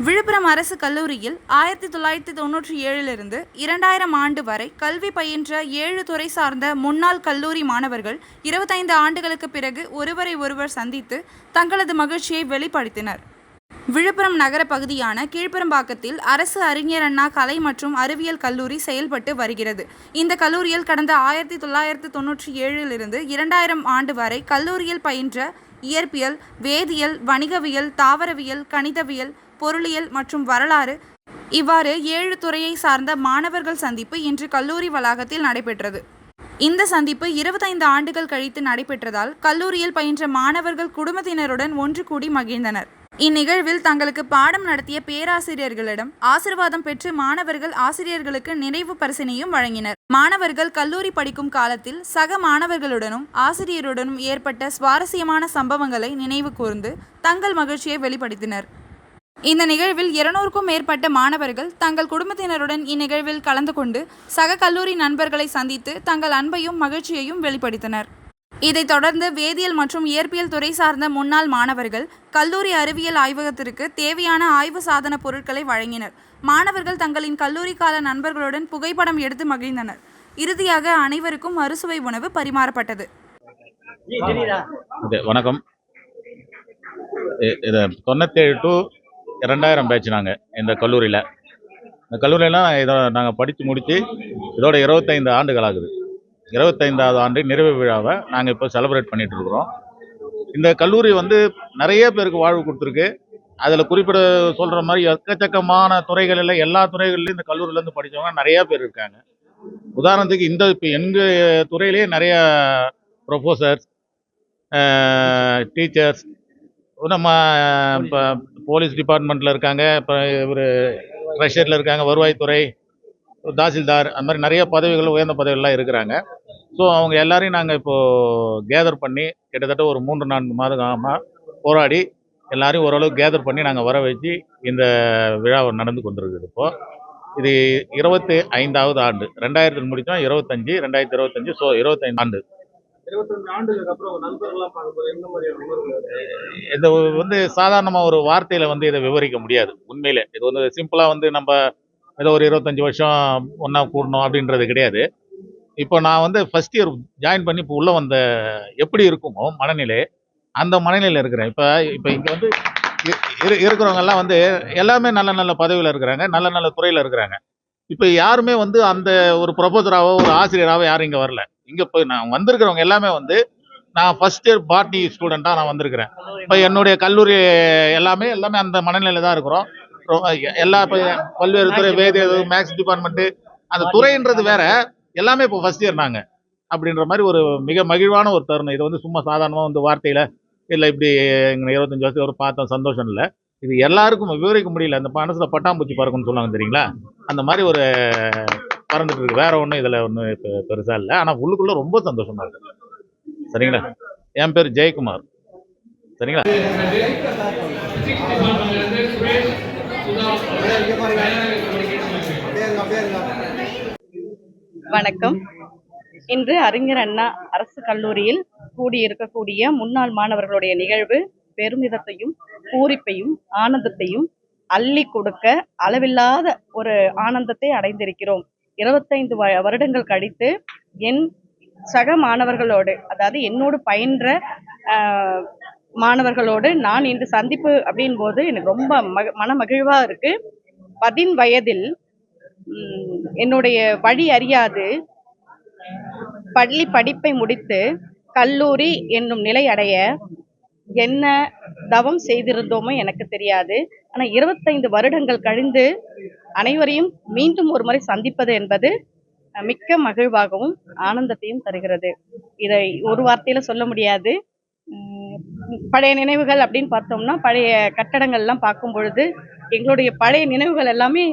விழுப்புரம் அரசு கல்லூரியில் 1997 2000 ஆண்டு வரை கல்வி பயின்ற 7 துறை சார்ந்த முன்னாள் கல்லூரி மாணவர்கள் 25 ஆண்டுகளுக்கு பிறகு ஒருவரை ஒருவர் சந்தித்து தங்களது மகிழ்ச்சியை வெளிப்படுத்தினர். விழுப்புரம் நகர பகுதியான கீழ்பெரும்பாக்கத்தில் அரசு அறிஞர் அண்ணா கலை மற்றும் அறிவியல் கல்லூரி செயல்பட்டு வருகிறது. இந்த கல்லூரியில் கடந்த 1997 2000 ஆண்டு வரை கல்லூரியில் பயின்ற இயற்பியல், வேதியியல், வணிகவியல், தாவரவியல், கணிதவியல், பொருளியல் மற்றும் வரலாறு இவ்வாறு 7 துறையை சார்ந்த மாணவர்கள் சந்திப்பு இன்று கல்லூரி வளாகத்தில் நடைபெற்றது. இந்த சந்திப்பு 25 ஆண்டுகள் கழித்து நடைபெற்றதால் கல்லூரியில் பயின்ற மாணவர்கள் குடும்பத்தினருடன் ஒன்று கூடி மகிழ்ந்தனர். இந்நிகழ்வில் தங்களுக்கு பாடம் நடத்திய பேராசிரியர்களிடம் ஆசீர்வாதம் பெற்று மாணவர்கள் ஆசிரியர்களுக்கு நினைவு பரிசினையும் வழங்கினர். மாணவர்கள் கல்லூரி படிக்கும் காலத்தில் சக மாணவர்களுடனும் ஆசிரியருடனும் ஏற்பட்ட சுவாரஸ்யமான சம்பவங்களை நினைவு கூர்ந்து தங்கள் மகிழ்ச்சியை வெளிப்படுத்தினர். இந்த நிகழ்வில் 200க்கும் மேற்பட்ட மாணவர்கள் தங்கள் குடும்பத்தினருடன் இந்நிகழ்வில் கலந்து கொண்டு சக கல்லூரி நண்பர்களை சந்தித்து தங்கள் அன்பையும் மகிழ்ச்சியையும் வெளிப்படுத்தினர். இதைத் தொடர்ந்து வேதியியல் மற்றும் இயற்பியல் துறை சார்ந்த முன்னாள் மாணவர்கள் கல்லூரி அறிவியல் ஆய்வகத்திற்கு தேவையான ஆய்வு சாதன பொருட்களை வழங்கினர். மாணவர்கள் தங்களின் கல்லூரி கால நண்பர்களுடன் புகைப்படம் எடுத்து மகிழ்ந்தனர். இறுதியாக அனைவருக்கும் அறுசுவை உணவு பரிமாறப்பட்டது. வணக்கம். 97 to 2000 பேட்ச் நாங்கள் இந்த கல்லூரியில். இந்த கல்லூரியில் இதை நாங்கள் படித்து முடித்து இதோட 25 ஆண்டுகள் ஆகுது. 25வது ஆண்டு நிறைவு விழாவை நாங்கள் இப்போ செலிப்ரேட் பண்ணிட்டு இருக்கிறோம். இந்த கல்லூரி நிறைய பேருக்கு வாழ்வு கொடுத்துருக்கு. அதில் குறிப்பிட சொல்கிற மாதிரி எக்கச்சக்கமான துறைகளில் எல்லா துறைகள்லையும் இந்த கல்லூரியிலேருந்து படித்தவங்க நிறையா பேர் இருக்காங்க. உதாரணத்துக்கு இப்போ எங்கள் துறையிலேயே நிறைய ப்ரொஃபஸர்ஸ், டீச்சர்ஸ், நம்ம இப்போ போலீஸ் டிபார்ட்மெண்ட்டில் இருக்காங்க, இப்போ ஒரு ட்ரெஷரியில் இருக்காங்க, வருவாய்த்துறை, தாசில்தார், அந்த மாதிரி நிறைய பதவிகள், உயர்ந்த பதவிகள்லாம் இருக்கிறாங்க. ஸோ அவங்க எல்லாரையும் நாங்கள் இப்போது கேதர் பண்ணி கிட்டத்தட்ட ஒரு 3-4 மாதமாக போராடி எல்லாரையும் ஓரளவு கேதர் பண்ணி நாங்கள் வர வச்சு இந்த விழாவை நடந்து கொண்டிருக்குது. இப்போது இது 25வது ஆண்டு. 2000 முடித்தோம், 25, 2025, ஸோ 25 ஆண்டு. 25 ஆண்டுகளுக்கு அப்புறம் நண்பர்கள்லாம் பார்க்கும்போது என்ன மாதிரியான உணர்வு? இது சாதாரணமாக ஒரு வார்த்தையில் இதை விவரிக்க முடியாது. உண்மையிலே இது சிம்பிளாக நம்ம ஏதோ ஒரு 25 வருஷம் ஒன்றா கூடணும் அப்படின்றது கிடையாது. இப்போ நான் ஃபர்ஸ்ட் இயர் ஜாயின் பண்ணி இப்போ உள்ளே வந்த எப்படி இருக்குமோ மனநிலை, அந்த மனநிலையில் இருக்கிறேன். இப்போ இங்கே இருக்கிறவங்கெல்லாம் எல்லாமே நல்ல நல்ல பதவியில் இருக்கிறாங்க, நல்ல நல்ல துறையில் இருக்கிறாங்க. இப்போ யாருமே அந்த ஒரு ப்ரொஃபஸராகவோ ஒரு ஆசிரியராகவோ யாரும் இங்கே வரல. இங்கே இப்போ நான் வந்திருக்கிறவங்க எல்லாமே நான் ஃபர்ஸ்ட் இயர் பாட்னி ஸ்டூடெண்ட்டாக நான் வந்திருக்கிறேன். இப்போ என்னுடைய கல்லூரி எல்லாமே அந்த மனநிலையில் தான் இருக்கிறோம். எல்லா இப்போ பல்வேறு துறை, வேதியியல், மேக்ஸ் டிபார்ட்மெண்ட்டு, அந்த துறைன்றது வேற, எல்லாமே இப்போ ஃபர்ஸ்ட் இயர் நாங்கள் அப்படின்ற மாதிரி ஒரு மிக மகிழ்வான ஒரு தருணம். இது சும்மா சாதாரணமாக வார்த்தையில் இல்லை இப்படி எங்கள் 25 வருஷத்துக்கு ஒரு பார்த்தோம் சந்தோஷம் இல்லை. இது எல்லாருக்கும் விவரிக்க முடியல. அந்த மனசில் பட்டாம்பூச்சி பறக்கும்னு சொல்லுவாங்க தெரியுங்களா, அந்த மாதிரி ஒரு பறந்துட்டு இருக்கு. வேற ஒன்றும் இதில் ஒன்றும் இப்போ பெருசாக இல்லை. ஆனால் உள்ளுக்குள்ளே ரொம்ப சந்தோஷமா இருக்கு. சரிங்களா? என் பேர் ஜெயக்குமார். சரிங்களா? வணக்கம். இன்று அறிஞர் அண்ணா அரசு கல்லூரியில் கூடியிருக்கக்கூடிய முன்னாள் மாணவர்களுடைய நிகழ்வு பெருமிதத்தையும் பூரிப்பையும் ஆனந்தத்தையும் அள்ளி கொடுக்க அளவில்லாத ஒரு ஆனந்தத்தை அடைந்திருக்கிறோம். 25 வருடங்கள் கழித்து என் சக மாணவர்களோடு, அதாவது என்னோடு பயின்ற மாணவர்களோடு நான் இன்று சந்திப்பு அப்படின் போது எனக்கு ரொம்ப மன மகிழ்வாக இருக்கு. 10 வயதில் என்னுடைய வழி அறியாது பள்ளி படிப்பை முடித்து கல்லூரி என்னும் நிலை அடைய என்ன தவம் செய்திருந்தோமோ எனக்கு தெரியாது. ஆனால் 25 வருடங்கள் கழிந்து அனைவரையும் மீண்டும் ஒரு முறை சந்திப்பது என்பது மிக்க மகிழ்வாகவும் ஆனந்தத்தையும் தருகிறது. இதை ஒரு வார்த்தையில சொல்ல முடியாது. பழைய நினைவுகள் அப்படின்னு பார்த்தோம்னா, பழைய கட்டடங்கள்லாம் பார்க்கும் பொழுது எங்களுடைய பழைய நினைவுகள் எல்லாமே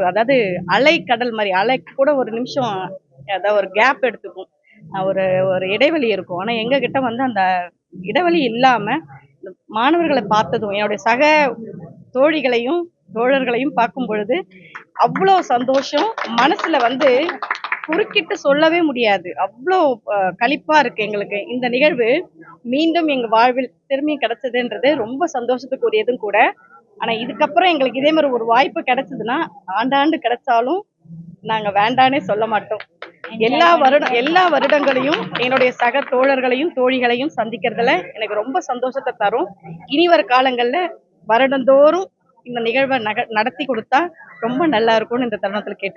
அதாவது அலை கடல் மாதிரி, அலை கூட ஒரு நிமிஷம் அதாவது ஒரு கேப் எடுத்துக்கும், ஒரு ஒரு இடைவெளி இருக்கும். ஆனால் எங்ககிட்ட அந்த இடைவெளி இல்லாமல் மாணவர்களை பார்த்ததும், என்னுடைய சக தோழிகளையும் தோழர்களையும் பார்க்கும் பொழுது அவ்வளோ சந்தோஷம். மனசுல குறுக்கிட்டு சொல்லவே முடியாது, அவ்வளோ களிப்பா இருக்கு எங்களுக்கு. இந்த நிகழ்வு மீண்டும் எங்க வாழ்வில் திரும்பி கிடைச்சதுன்றது ரொம்ப சந்தோஷத்துக்குரியதும் கூட. ஆனா இதுக்கப்புறம் எங்களுக்கு இதே மாதிரி ஒரு வாய்ப்பு கிடைச்சதுன்னா ஆண்டாண்டு கிடைச்சாலும் நாங்க வேண்டானே சொல்ல மாட்டோம். எல்லா வருடங்களையும் என்னுடைய சக தோழர்களையும் தோழிகளையும் சந்திக்கிறதுல எனக்கு ரொம்ப சந்தோஷத்தை தரும். இனி வர காலங்கள்ல வருடந்தோறும் இந்த நிகழ்வை நடத்தி கொடுத்தா ரொம்ப நல்லா இருக்கும்னு இந்த தருணத்துல கேட்டு